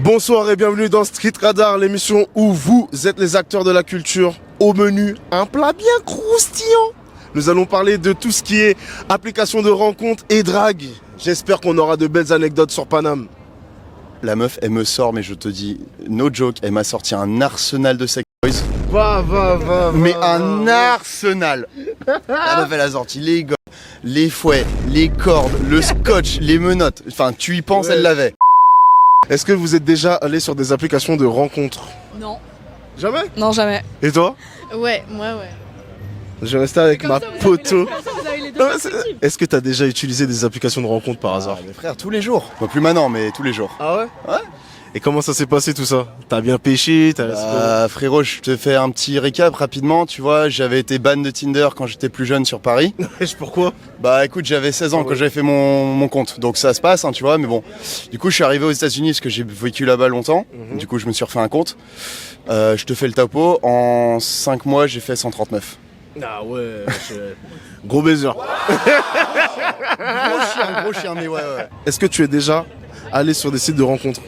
Bonsoir et bienvenue dans Street Radar, l'émission où vous êtes les acteurs de la culture. Au menu, un plat bien croustillant. Nous allons parler de tout ce qui est application de rencontres et drague. J'espère qu'on aura de belles anecdotes sur Paname. La meuf, elle me sort, mais je te dis, no joke, elle m'a sorti un arsenal de sex toys. Va. Mais un arsenal. La meuf, elle a sorti les gommes, les fouets, les cordes, le scotch, les menottes. Enfin, tu y penses, elle l'avait. Est-ce que vous êtes déjà allé sur des applications de rencontres? Non. Jamais? Non, jamais. Et toi? Ouais, moi, ouais. Je vais rester avec ma poteau. Vous avez les deux Non, perspectives. Est-ce que tu as déjà utilisé des applications de rencontres par hasard? Mes frères, tous les jours. Bon, plus maintenant, mais tous les jours. Ah ouais? Ouais. Et comment ça s'est passé tout ça? T'as bien pêché? Frérot, je te fais un petit récap rapidement. Tu vois, j'avais été ban de Tinder quand j'étais plus jeune sur Paris. Pourquoi? Bah écoute, j'avais 16 ans quand j'avais fait mon compte, donc ça se passe, hein, tu vois, mais bon. Du coup, je suis arrivé aux États-Unis parce que j'ai vécu là-bas longtemps. Du coup, je me suis refait un compte. Je te fais le topo. En 5 mois, j'ai fait 139. Ah ouais, gros baiser. Gros chien, mais ouais. Est-ce que tu es déjà allé sur des sites de rencontres?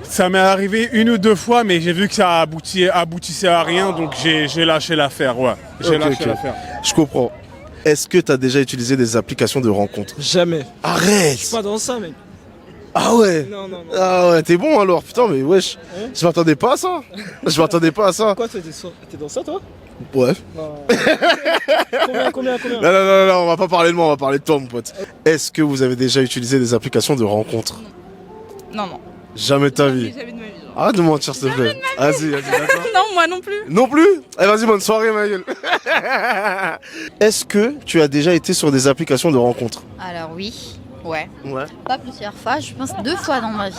Ça m'est arrivé une ou deux fois, mais j'ai vu que ça aboutissait à rien, donc j'ai lâché l'affaire, ouais. J'ai lâché l'affaire. Je comprends. Est-ce que tu as déjà utilisé des applications de rencontres? Jamais. Arrête! Je suis pas dans ça, mec. Ah ouais? Non. Ah ouais, t'es bon alors, putain, mais wesh. Je m'attendais pas à ça. Quoi, t'es dans ça, toi? Ouais. Non. Combien Non, on va pas parler de moi, on va parler de toi, mon pote. Est-ce que vous avez déjà utilisé des applications de rencontres? Non. Jamais de ta vie. Jamais de ma vie. Arrête de mentir, s'il te plaît. Vas-y, d'accord. Non, moi non plus. Non plus? Eh vas-y, bonne soirée, ma gueule. Est-ce que tu as déjà été sur des applications de rencontres? Alors oui, ouais. Ouais. Pas plusieurs fois, je pense 2 fois dans ma vie.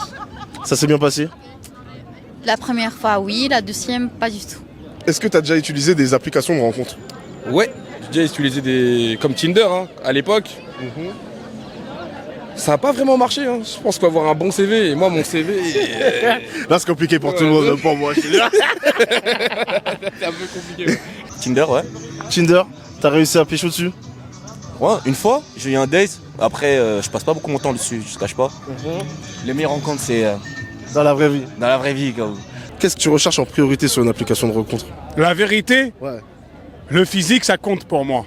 Ça s'est bien passé? La première fois, oui, la deuxième, pas du tout. Est-ce que tu as déjà utilisé des applications de rencontres? Ouais, j'ai déjà utilisé des comme Tinder hein, à l'époque. Ça n'a pas vraiment marché. Hein. Je pense qu'il faut avoir un bon CV. Et moi, mon CV. Là, c'est compliqué pour tout le monde, même pour moi. C'est un peu compliqué. Ouais. Tinder, ouais. Tinder, t'as réussi à pécho dessus? Ouais, une fois, j'ai eu un date. Après, je passe pas beaucoup mon temps dessus, je te cache pas. Les meilleures rencontres, c'est Dans la vraie vie. dans la vraie vie, gars. Qu'est-ce que tu recherches en priorité sur une application de rencontre? La vérité, Ouais. le physique, ça compte pour moi.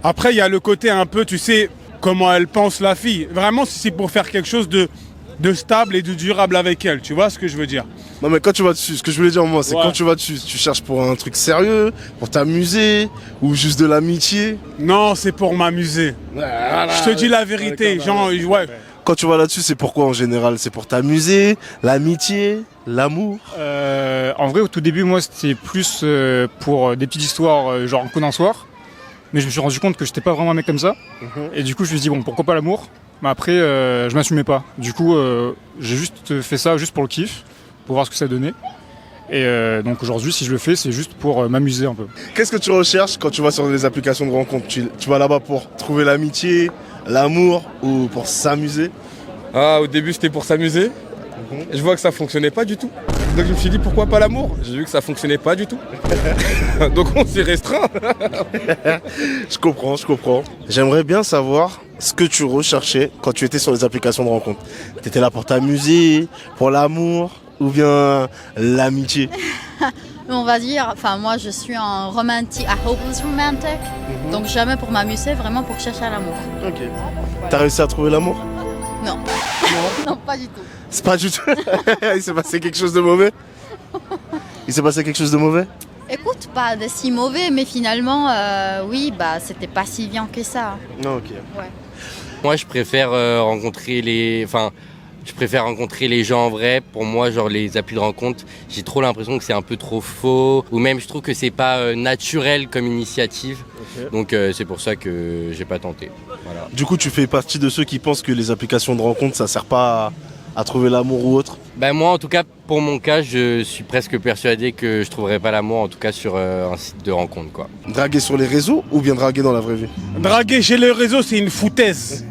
Après, il y a le côté un peu, tu sais, comment elle pense la fille. Vraiment, si c'est pour faire quelque chose de stable et de durable avec elle, tu vois ce que je veux dire? Non mais quand tu vas dessus, ce que je voulais dire moi, c'est Ouais. quand tu vas dessus, tu cherches pour un truc sérieux, pour t'amuser, ou juste de l'amitié? Non, c'est pour m'amuser. Je te dis la vérité, genre, ouais. Quand tu vas là-dessus, c'est pourquoi en général? C'est pour t'amuser, l'amitié, l'amour? En vrai, au tout début, moi, c'était plus pour des petites histoires, genre un condensoir. Mais je me suis rendu compte que j'étais pas vraiment un mec comme ça. Et du coup, je me suis dit, bon, pourquoi pas l'amour? Mais après, je m'assumais pas. Du coup, j'ai juste fait ça juste pour le kiff, pour voir ce que ça donnait. Et donc aujourd'hui, si je le fais, c'est juste pour m'amuser un peu. Qu'est-ce que tu recherches quand tu vas sur les applications de rencontre? Tu vas là-bas pour trouver l'amitié, l'amour, ou pour s'amuser? Ah, au début, c'était pour s'amuser. Je vois que ça fonctionnait pas du tout. Donc je me suis dit pourquoi pas l'amour? J'ai vu que ça fonctionnait pas du tout. Donc on s'est restreint. Je comprends. J'aimerais bien savoir ce que tu recherchais quand tu étais sur les applications de rencontre. T'étais là pour t'amuser, pour l'amour, ou bien l'amitié? On va dire, enfin moi je suis un romantique, a hopeless romantic. Donc jamais pour m'amuser, vraiment pour chercher l'amour. Ok. T'as réussi à trouver l'amour? Non. Non, pas du tout. C'est pas du tout. Il s'est passé quelque chose de mauvais? Écoute, pas de si mauvais, mais finalement, oui, bah c'était pas si bien que ça. Non, ok. Moi, je préfère rencontrer les gens en vrai. Pour moi, genre les applis de rencontre, j'ai trop l'impression que c'est un peu trop faux. Ou même, je trouve que c'est pas naturel comme initiative. Donc, c'est pour ça que j'ai pas tenté. Voilà. Du coup, tu fais partie de ceux qui pensent que les applications de rencontre, ça sert pas à trouver l'amour ou autre? Ben moi, en tout cas, pour mon cas, je suis presque persuadé que je trouverai pas l'amour, en tout cas sur un site de rencontre, quoi. Draguer sur les réseaux ou bien draguer dans la vraie vie? Draguer chez les réseaux, c'est une foutaise.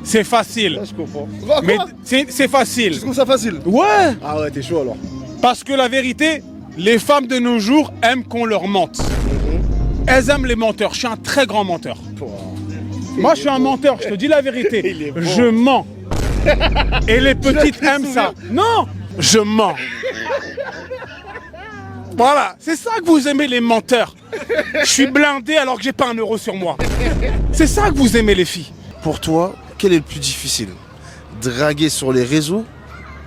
C'est facile. Je comprends. Mais c'est facile. Tu trouves ça facile? Ouais. Ah ouais, t'es chaud alors. Parce que la vérité, les femmes de nos jours aiment qu'on leur mente. Elles aiment les menteurs. Je suis un très grand menteur. Moi, je suis un menteur, je te dis la vérité. Je mens. Et les petites aiment ça. Non, je mens. Voilà, c'est ça que vous aimez les menteurs. Je suis blindé alors que j'ai pas 1 euro sur moi. C'est ça que vous aimez les filles. Pour toi, quel est le plus difficile? Draguer sur les réseaux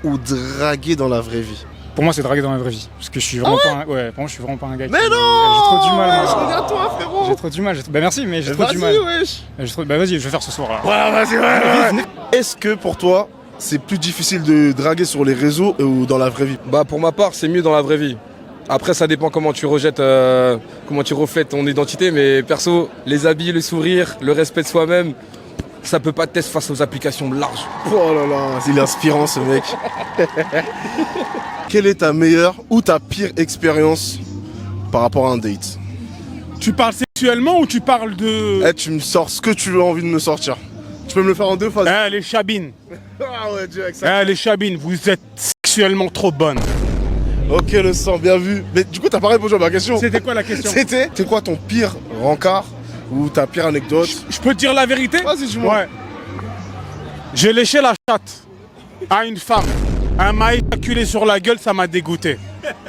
ou draguer dans la vraie vie? Pour moi, c'est draguer dans la vraie vie. Parce que je suis vraiment pas un... Ouais, pour moi, je suis vraiment pas un gars Mais qui... non! J'ai trop du mal, moi. Regarde-toi, frérot! J'ai trop du mal. Bah merci, mais j'ai trop du mal. Vas-y, wesh! Bah vas-y, je vais faire ce soir, là. Ouais, vas-y, ouais. Est-ce que pour toi, c'est plus difficile de draguer sur les réseaux ou dans la vraie vie? Bah pour ma part, c'est mieux dans la vraie vie. Après, ça dépend comment tu rejettes, comment tu reflètes ton identité. Mais perso, les habits, le sourire, le respect de soi-même, ça peut pas te tester face aux applications larges. Oh là là, il est inspirant ce mec. Quelle est ta meilleure ou ta pire expérience par rapport à un date? Tu parles sexuellement ou tu parles de... Eh, tu me sors ce que tu as envie de me sortir. Tu peux me le faire en 2 phases. Eh, les chabines. Ah ouais, direct ça. Eh, les chabines, vous êtes sexuellement trop bonnes. Ok, le sang, bien vu. Mais du coup, t'as pas répondu à ma question. C'était quoi la question? C'est quoi ton pire rencard ou ta pire anecdote? Je peux te dire la vérité? Vas-y, dis-moi. Ouais. J'ai léché la chatte à une femme. Elle m'a éjaculé sur la gueule, ça m'a dégoûté.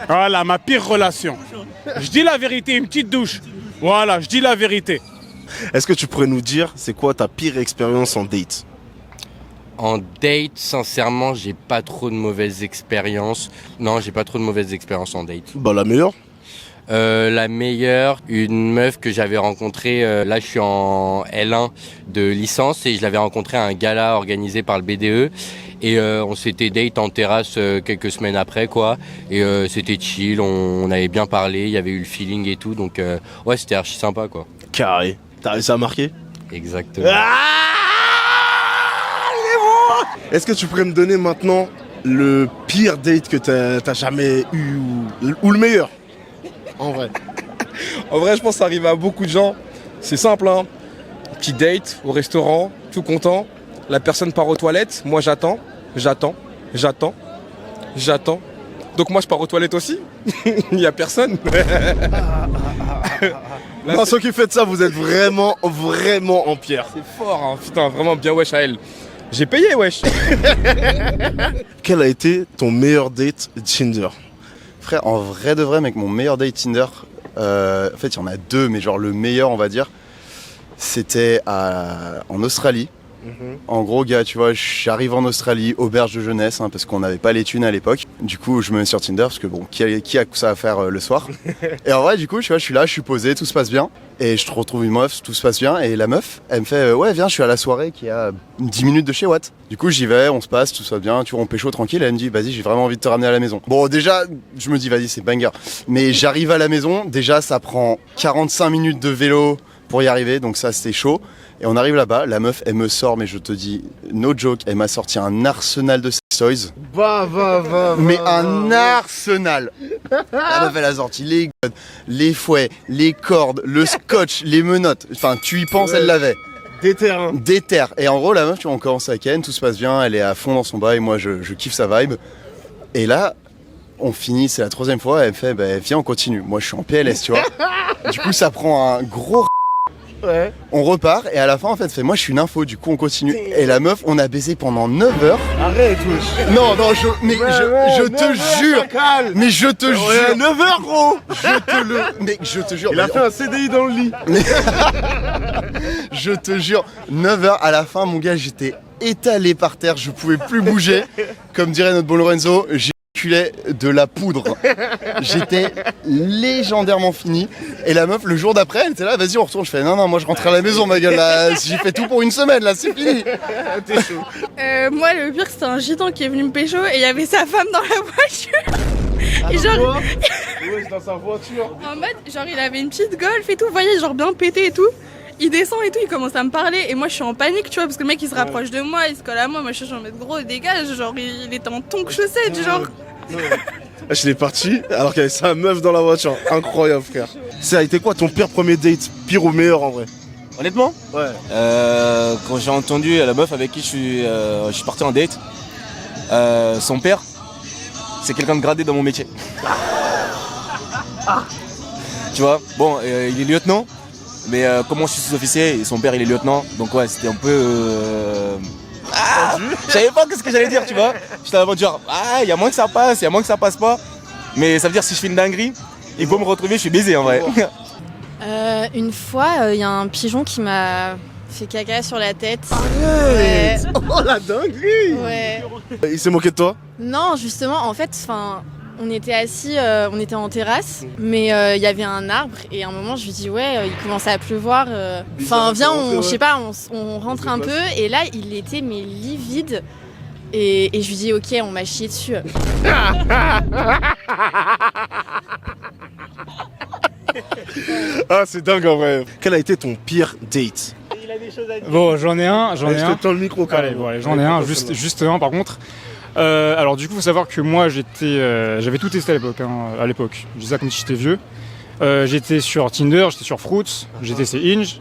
Voilà, ma pire relation. Je dis la vérité, une petite douche. Voilà, je dis la vérité. Est-ce que tu pourrais nous dire, c'est quoi ta pire expérience en date? En date, sincèrement, j'ai pas trop de mauvaises expériences. Non, j'ai pas trop de mauvaises expériences en date. Bah, la meilleure. La meilleure, une meuf que j'avais rencontrée, là je suis en L1 de licence et je l'avais rencontrée à un gala organisé par le BDE et on s'était date en terrasse quelques semaines après quoi et c'était chill, on avait bien parlé, il y avait eu le feeling et tout donc ouais c'était archi sympa quoi. Carré. T'as réussi à marquer? Exactement. Est-ce que tu pourrais me donner maintenant le pire date que t'as jamais eu ou le meilleur? En vrai. En vrai, je pense que ça arrive à beaucoup de gens. C'est simple, hein. Petit date au restaurant, tout content. La personne part aux toilettes. Moi, j'attends. Donc moi, je pars aux toilettes aussi. Il n'y a personne. Non, ceux qui faites ça, vous êtes vraiment en pierre. C'est fort, hein. Putain, vraiment bien wesh à elle. J'ai payé, wesh. Quel a été ton meilleur date Tinder? Frère, en vrai de vrai, mec, mon meilleur date Tinder, en fait, il y en a 2, mais genre le meilleur, on va dire, c'était en Australie. En gros, gars, tu vois, j'arrive en Australie, auberge de jeunesse, hein, parce qu'on n'avait pas les thunes à l'époque. Du coup, je me mets sur Tinder, parce que bon, qui a ça à faire le soir? Et en vrai, du coup, tu vois, je suis là, je suis posé, tout se passe bien. Et je retrouve une meuf, tout se passe bien. Et la meuf, elle me fait, ouais, viens, je suis à la soirée qui est à 10 minutes de chez Watt. Du coup, j'y vais, on se passe, tout se passe bien, tu vois, on pécho tranquille. Elle me dit, vas-y, j'ai vraiment envie de te ramener à la maison. Bon, déjà, je me dis, vas-y, c'est banger. Mais j'arrive à la maison, déjà, ça prend 45 minutes de vélo pour y arriver, donc ça, c'était chaud. Et on arrive là-bas, la meuf, elle me sort, mais je te dis, no joke, elle m'a sorti un arsenal de sex toys. Mais un arsenal. La meuf, elle a sorti les godes, les fouets, les cordes, le scotch, les menottes. Enfin, tu y penses, elle l'avait. Des terres. Et en gros, la meuf, tu vois, on commence à ken, tout se passe bien, elle est à fond dans son bail, moi, je kiffe sa vibe. Et là, on finit, c'est la 3e fois, elle me fait, bah, viens, on continue. Moi, je suis en PLS, tu vois. Du coup, ça prend un gros... Ouais. On repart et à la fin en fait fait moi je suis une info du coup on continue et la meuf on a baisé pendant 9 heures. Arrête wesh. Non je te jure. Mais je te jure 9 heures gros. Je te jure. Il a fait un CDI dans le lit. Je te jure 9 heures à la fin mon gars j'étais étalé par terre, je pouvais plus bouger. Comme dirait notre bon Lorenzo, j'éjaculais de la poudre. J'étais légendairement fini. Et la meuf, le jour d'après, elle était là, vas-y, on retourne. Je fais, non, moi, je rentre à la maison, ma gueule, là. J'ai fait tout pour une semaine, là, c'est fini. T'es chaud. Moi, le pire, c'était un gitan qui est venu me pécho et il y avait sa femme dans la voiture. Et genre. Ouais, dans sa voiture. En mode, genre, il avait une petite golf et tout, vous voyez, genre bien pété et tout. Il descend et tout, il commence à me parler et moi je suis en panique, tu vois, parce que le mec il se rapproche de moi, il se colle à moi, je suis en mode gros, dégage, genre il était en tongs chaussettes, genre. Je l'ai parti alors qu'il y avait sa meuf dans la voiture. Incroyable, frère. Ça a été quoi ton pire premier date? Pire ou meilleur en vrai? Honnêtement, Ouais. quand j'ai entendu la meuf avec qui je suis parti en date, son père, c'est quelqu'un de gradé dans mon métier. Tu vois, bon, il est lieutenant. Mais comme moi je suis sous-officier et son père il est lieutenant, donc ouais c'était un peu... Je savais pas ce que j'allais dire, tu vois. J'étais avant de dire, il y a moins que ça passe, il y a moins que ça passe pas. Mais ça veut dire si je fais une dinguerie, il faut me retrouver, je suis baisé en vrai. Une fois, il y a un pigeon qui m'a fait caca sur la tête. Arrête. Oh la dinguerie. Ouais. Il s'est moqué de toi? Non, justement, en fait, on était assis, on était en terrasse, mais il y avait un arbre et à un moment je lui dis il commençait à pleuvoir. Enfin viens, je sais pas, on rentre un peu et là il était mais livide et je lui dis ok, on m'a chié dessus. Ah c'est dingue en vrai. Quel a été ton pire date? Bon, j'en ai un. Je te tends le micro quand même. Allez, j'en ai un, juste un par contre. Alors du coup, faut savoir que moi, j'avais tout testé à l'époque. Je dis ça comme si j'étais vieux. J'étais sur Tinder, j'étais sur Fruits, j'étais sur Hinge.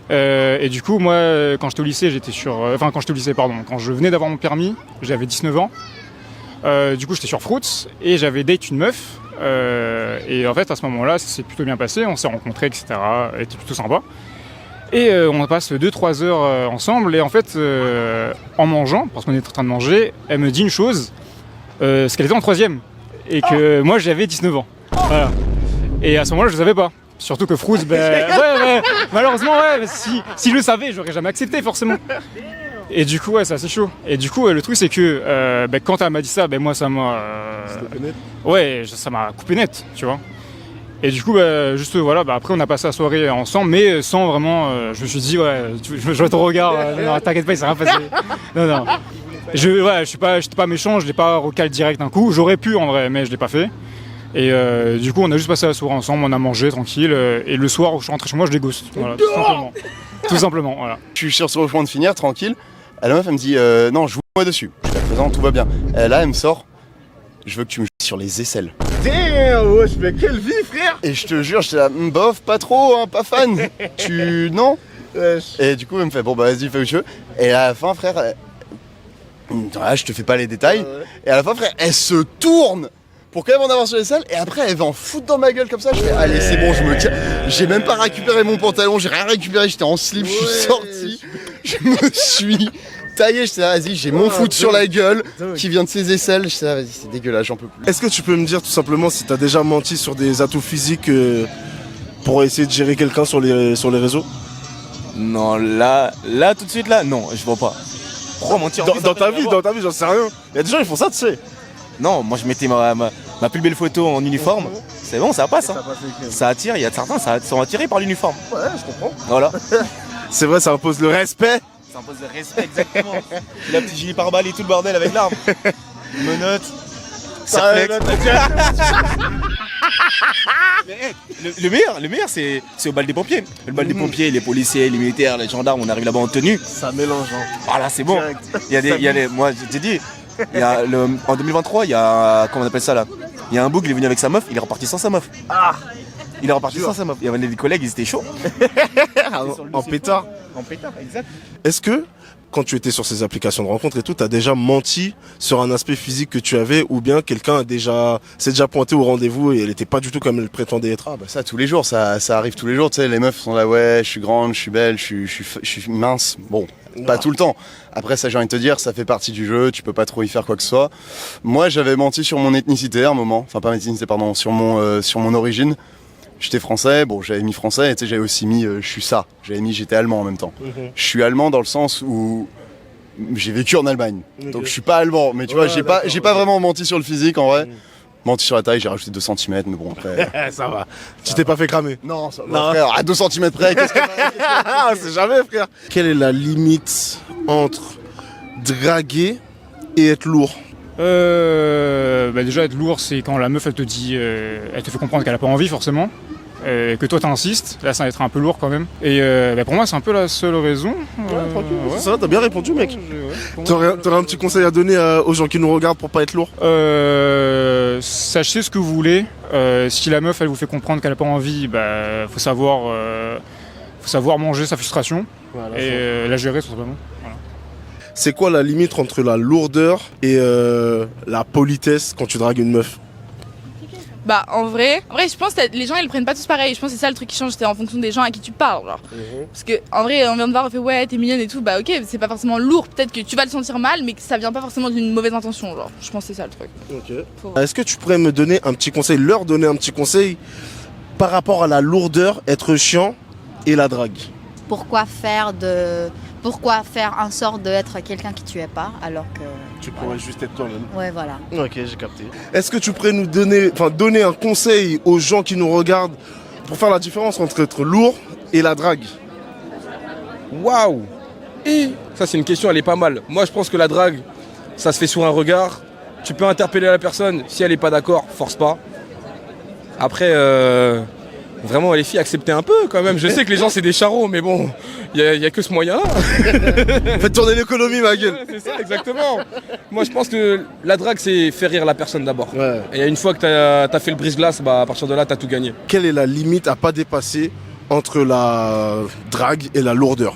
Et du coup, moi, quand j'étais au lycée, quand je venais d'avoir mon permis, j'avais 19 ans. Du coup, j'étais sur Fruits et j'avais date une meuf. Et en fait, à ce moment-là, ça s'est plutôt bien passé. On s'est rencontrés, etc. Elle était plutôt sympa. Et on passe 2-3 heures ensemble. Et en fait, en mangeant, parce qu'on était en train de manger, elle me dit une chose, c'est qu'elle était en 3e. Et que moi, j'avais 19 ans. Voilà. Et à ce moment-là, je ne savais pas. Surtout que Fruits, malheureusement, si je le savais, j'aurais jamais accepté, forcément. Et du coup, c'est assez chaud. Et du coup, le truc, c'est que quand elle m'a dit ça, moi, ça m'a... ça m'a coupé net, tu vois. Et du coup, après on a passé la soirée ensemble, mais sans vraiment... je me suis dit, je vois ton regard, non, t'inquiète pas, il s'est rien passé. Non. J'étais pas méchant, je l'ai pas recalé direct d'un coup. J'aurais pu en vrai, mais je l'ai pas fait. Et du coup, on a juste passé la soirée ensemble, on a mangé tranquille. Et le soir où je suis rentré chez moi, je les ghost. Voilà, tout simplement, voilà. Je suis sur le point de finir, tranquille. Et la meuf, elle me dit, non, je vous mets dessus. Je suis à présent, tout va bien. Et là, elle me sort, je veux que tu me joues sur les aisselles. Damn, wesh, mais quelle vie, frère! Et je te jure, j'étais là, bof, pas trop, hein, pas fan. Non? Et du coup, elle me fait, bon, bah vas-y, fais où tu veux. Et à la fin, frère, je te fais pas les détails. Et à la fin, frère, elle se tourne pour quand même en avoir sur les aisselles. Et après, elle va en foutre dans ma gueule comme ça. Je fais, allez, c'est bon, je me tire. J'ai même pas récupéré mon pantalon, j'ai rien récupéré, j'étais en slip, je suis sorti. Je me suis taillé, j'étais là, vas-y, j'ai mon foot sur la gueule qui vient de ses aisselles. J'étais là, vas-y, c'est dégueulasse, j'en peux plus. Est-ce que tu peux me dire tout simplement si t'as déjà menti sur des atouts physiques pour essayer de gérer quelqu'un sur les réseaux? Non, là, tout de suite, là, non, je vois pas. Pourquoi mentir? Dans ta vie, j'en sais rien. Il y a des gens, ils font ça, tu sais. Non, moi je mettais ma plus belle photo en uniforme. C'est bon, ça passe. Hein. Ça attire, il y a certains, ça sont attirés par l'uniforme. Ouais, je comprends. Voilà. C'est vrai, ça impose le respect. Ça impose le respect, exactement. La petite gilet pare-balles et tout le bordel avec l'arme. Menottes. Serflex. Le meilleur, c'est au bal des pompiers. Le bal des pompiers, les policiers, les militaires, les gendarmes, on arrive là-bas en tenue. Ça mélange. Voilà, c'est bon. Moi, je t'ai dit, en 2023, il y a, comment on appelle ça là? Il y a un bouc, il est venu avec sa meuf, il est reparti sans sa meuf. Il est reparti sans sa meuf. Il y avait des collègues, ils étaient chauds. En pétard. En pétard, exact. Est-ce que, quand tu étais sur ces applications de rencontres et tout, t'as déjà menti sur un aspect physique que tu avais, ou bien quelqu'un s'est déjà pointé au rendez-vous et elle était pas du tout comme elle prétendait être? Ah bah ça tous les jours, ça arrive tous les jours, tu sais, les meufs sont là, ouais, je suis grande, je suis belle, je suis mince. Bon, pas tout le temps. Après ça, j'ai envie de te dire, ça fait partie du jeu, tu peux pas trop y faire quoi que ce soit. Moi, j'avais menti sur mon ethnicité à un moment, enfin pas mon ethnicité, pardon, sur mon origine. J'étais français, bon j'avais mis français, et tu sais, j'avais aussi mis je suis ça, j'étais allemand en même temps. Je suis allemand dans le sens où j'ai vécu en Allemagne, donc je suis pas allemand, mais tu vois, j'ai pas vraiment menti sur le physique en vrai. Menti sur la taille, j'ai rajouté 2 cm, mais bon après... Ça va, tu t'es pas fait cramer? Non, ça va, frère, à 2 cm près, qu'est-ce que... C'est jamais, frère. Quelle est la limite entre draguer et être lourd? Déjà être lourd, c'est quand la meuf elle te dit, elle te fait comprendre qu'elle a pas envie forcément, que toi t'insistes, là ça va être un peu lourd quand même. Et pour moi c'est un peu la seule raison. Tranquille, ça va, t'as bien répondu mec. T'aurais un petit conseil à donner aux gens qui nous regardent pour pas être lourd? Sachez ce que vous voulez. Si la meuf elle vous fait comprendre qu'elle a pas envie, faut savoir manger sa frustration et la gérer tout simplement. Voilà. C'est quoi la limite entre la lourdeur et la politesse quand tu dragues une meuf? Bah en vrai, je pense que les gens ils le prennent pas tous pareil. Je pense que c'est ça le truc qui change, c'est en fonction des gens à qui tu parles, genre. Parce que en vrai, on vient de voir, on fait ouais t'es mignonne et tout, bah ok, c'est pas forcément lourd. Peut-être que tu vas le sentir mal, mais que ça vient pas forcément d'une mauvaise intention, genre. Je pense que c'est ça le truc. Est-ce que tu pourrais me donner un petit conseil, leur donner un petit conseil par rapport à la lourdeur, être chiant et la drague? Pourquoi faire en sorte d'être quelqu'un qui tu es pas alors que... Tu pourrais juste être toi-même. Ouais, voilà. Ok, j'ai capté. Est-ce que tu pourrais nous donner un conseil aux gens qui nous regardent pour faire la différence entre être lourd et la drague? Waouh! Ça, c'est une question, elle est pas mal. Moi, je pense que la drague, ça se fait sur un regard. Tu peux interpeller la personne. Si elle est pas d'accord, force pas. Après, vraiment, les filles, acceptez un peu quand même. Je sais que les gens, c'est des charros, mais bon, il y a que ce moyen-là. Faites tourner l'économie, ma gueule. Ouais, c'est ça, exactement. Moi, je pense que la drague, c'est faire rire la personne d'abord. Ouais. Et une fois que t'as fait le brise-glace, bah, à partir de là, t'as tout gagné. Quelle est la limite à pas dépasser entre la drague et la lourdeur?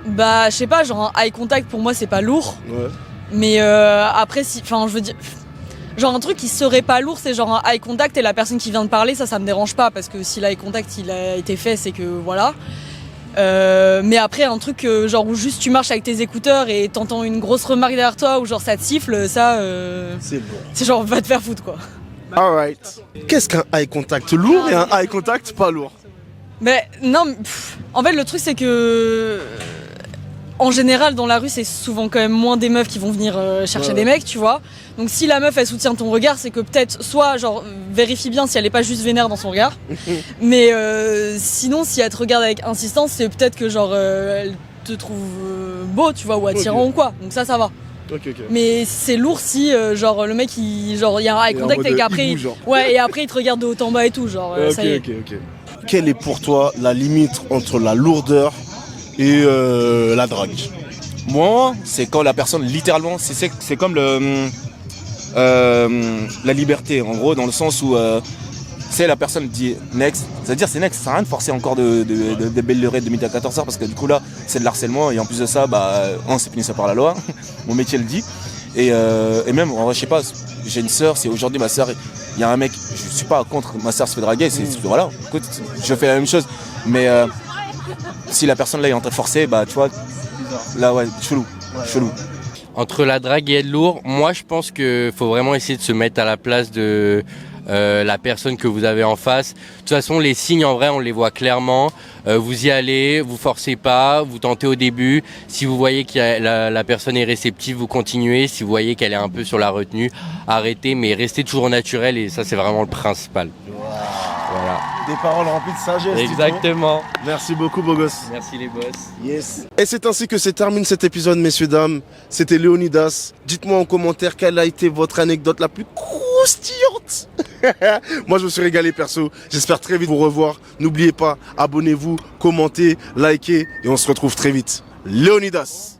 Bah, je sais pas, genre un eye contact pour moi c'est pas lourd. Ouais. Mais après, je veux dire. Genre un truc qui serait pas lourd, c'est genre un eye contact et la personne qui vient de parler, ça me dérange pas parce que si l'eye contact il a été fait, c'est que voilà. Mais après un truc genre où juste tu marches avec tes écouteurs et t'entends une grosse remarque derrière toi ou genre ça te siffle, ça c'est bon. C'est genre va te faire foutre quoi. Alright. Qu'est-ce qu'un eye contact lourd et un eye contact pas lourd? Mais non, en fait le truc c'est que en général dans la rue c'est souvent quand même moins des meufs qui vont venir chercher des mecs, tu vois. Donc si la meuf elle soutient ton regard, c'est que peut-être soit genre vérifie bien si elle est pas juste vénère dans son regard. Mais sinon si elle te regarde avec insistance, c'est peut-être que genre elle te trouve beau, tu vois, ou attirant ou quoi. Donc ça va. Mais c'est lourd si genre le mec il y a un eye contact et qu'après et après il te regarde de haut en bas et tout, genre ça y est. Quelle est pour toi la limite entre la lourdeur et la drague? Moi, c'est quand la personne, littéralement, c'est comme la liberté, en gros, dans le sens où c'est la personne dit next, c'est-à-dire c'est next, ça sert à rien de forcer encore de bellerer de midi à 14h parce que du coup là, c'est de l'harcèlement et en plus de ça, c'est puni ça par la loi, mon métier le dit. Et même, en vrai, je sais pas, j'ai une sœur, si aujourd'hui ma sœur, il y a un mec, je suis pas contre, ma sœur se fait draguer, voilà, écoute, je fais la même chose, mais si la personne là est en train de forcer, tu vois, là ouais, chelou. Entre la drague et être lourd, moi je pense qu'il faut vraiment essayer de se mettre à la place de la personne que vous avez en face. De toute façon, les signes en vrai, on les voit clairement. Vous y allez, vous forcez pas, vous tentez au début. Si vous voyez que la personne est réceptive, vous continuez. Si vous voyez qu'elle est un peu sur la retenue, arrêtez, mais restez toujours naturel et ça c'est vraiment le principal. Voilà. Des paroles remplies de sagesse. Exactement. Merci beaucoup, beau gosse. Merci les boss. Yes. Et c'est ainsi que se termine cet épisode, messieurs, dames. C'était Léonidas. Dites-moi en commentaire quelle a été votre anecdote la plus croustillante. Moi, je me suis régalé, perso. J'espère très vite vous revoir. N'oubliez pas, abonnez-vous, commentez, likez et on se retrouve très vite. Léonidas.